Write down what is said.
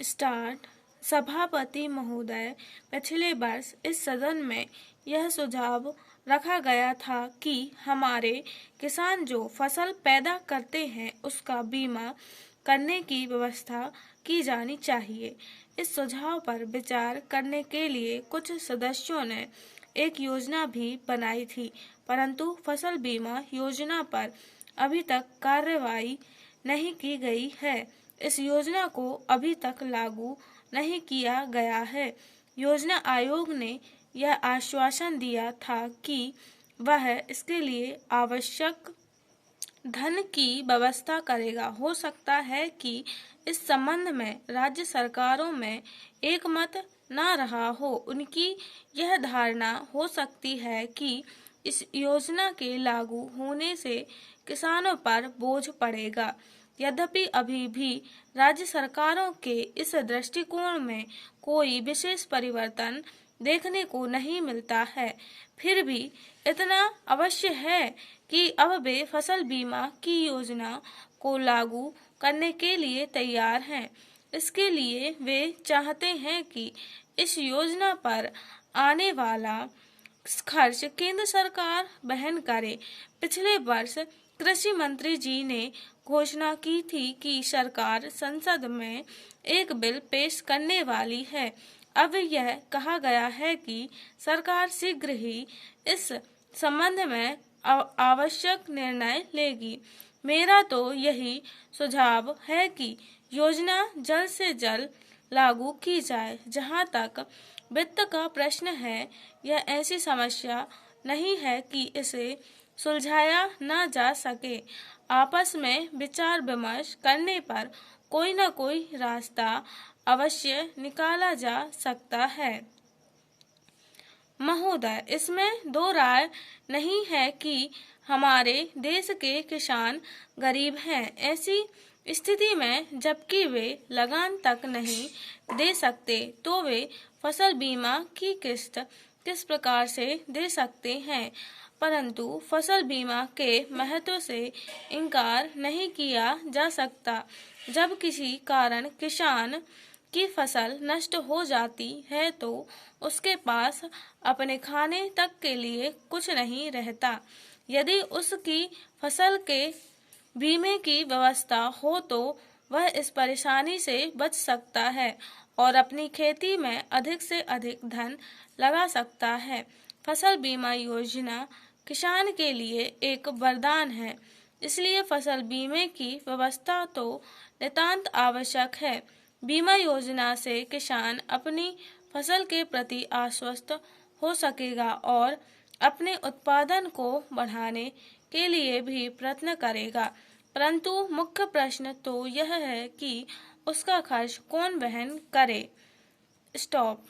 Start. सभापति महोदय, पिछले वर्ष इस सदन में यह सुझाव रखा गया था कि हमारे किसान जो फसल पैदा करते हैं उसका बीमा करने की व्यवस्था की जानी चाहिए। इस सुझाव पर विचार करने के लिए कुछ सदस्यों ने एक योजना भी बनाई थी, परंतु फसल बीमा योजना पर अभी तक कार्रवाई नहीं की गई है। इस योजना को अभी तक लागू नहीं किया गया है। योजना आयोग ने यह आश्वासन दिया था कि वह इसके लिए आवश्यक धन की व्यवस्था करेगा। हो सकता है कि इस संबंध में राज्य सरकारों में एक मत न रहा हो। उनकी यह धारणा हो सकती है कि इस योजना के लागू होने से किसानों पर बोझ पड़ेगा। यद्यपि अभी भी राज्य सरकारों के इस दृष्टिकोण में कोई विशेष परिवर्तन देखने को नहीं मिलता है, फिर भी इतना अवश्य है कि अब वे फसल बीमा की योजना को लागू करने के लिए तैयार हैं। इसके लिए वे चाहते हैं कि इस योजना पर आने वाला खर्च केंद्र सरकार वहन करे। पिछले वर्ष कृषि मंत्री जी ने घोषणा की थी कि सरकार संसद में एक बिल पेश करने वाली है। अब यह कहा गया है कि सरकार शीघ्र ही इस संबंध में आवश्यक निर्णय लेगी। मेरा तो यही सुझाव है कि योजना जल्द से जल्द लागू की जाए। जहां तक वित्त का प्रश्न है, यह ऐसी समस्या नहीं है कि इसे सुलझाया न जा सके। आपस में विचार विमर्श करने पर कोई न कोई रास्ता अवश्य निकाला जा सकता है। महोदय, इसमें दो राय नहीं है कि हमारे देश के किसान गरीब हैं। ऐसी स्थिति में जबकि वे लगान तक नहीं दे सकते, तो वे फसल बीमा की किस्त किस प्रकार से दे सकते हैं। परंतु फसल बीमा के महत्व से इनकार नहीं किया जा सकता। जब किसी कारण किसान की फसल नष्ट हो जाती है तो उसके पास अपने खाने तक के लिए कुछ नहीं रहता। यदि उसकी फसल के बीमे की व्यवस्था हो तो वह इस परेशानी से बच सकता है और अपनी खेती में अधिक से अधिक धन लगा सकता है। फसल बीमा योजना किसान के लिए एक वरदान है, इसलिए फसल बीमे की व्यवस्था तो नितांत आवश्यक है। बीमा योजना से किसान अपनी फसल के प्रति आश्वस्त हो सकेगा और अपने उत्पादन को बढ़ाने के लिए भी प्रयत्न करेगा। परंतु मुख्य प्रश्न तो यह है कि उसका खर्च कौन वहन करे। स्टॉप।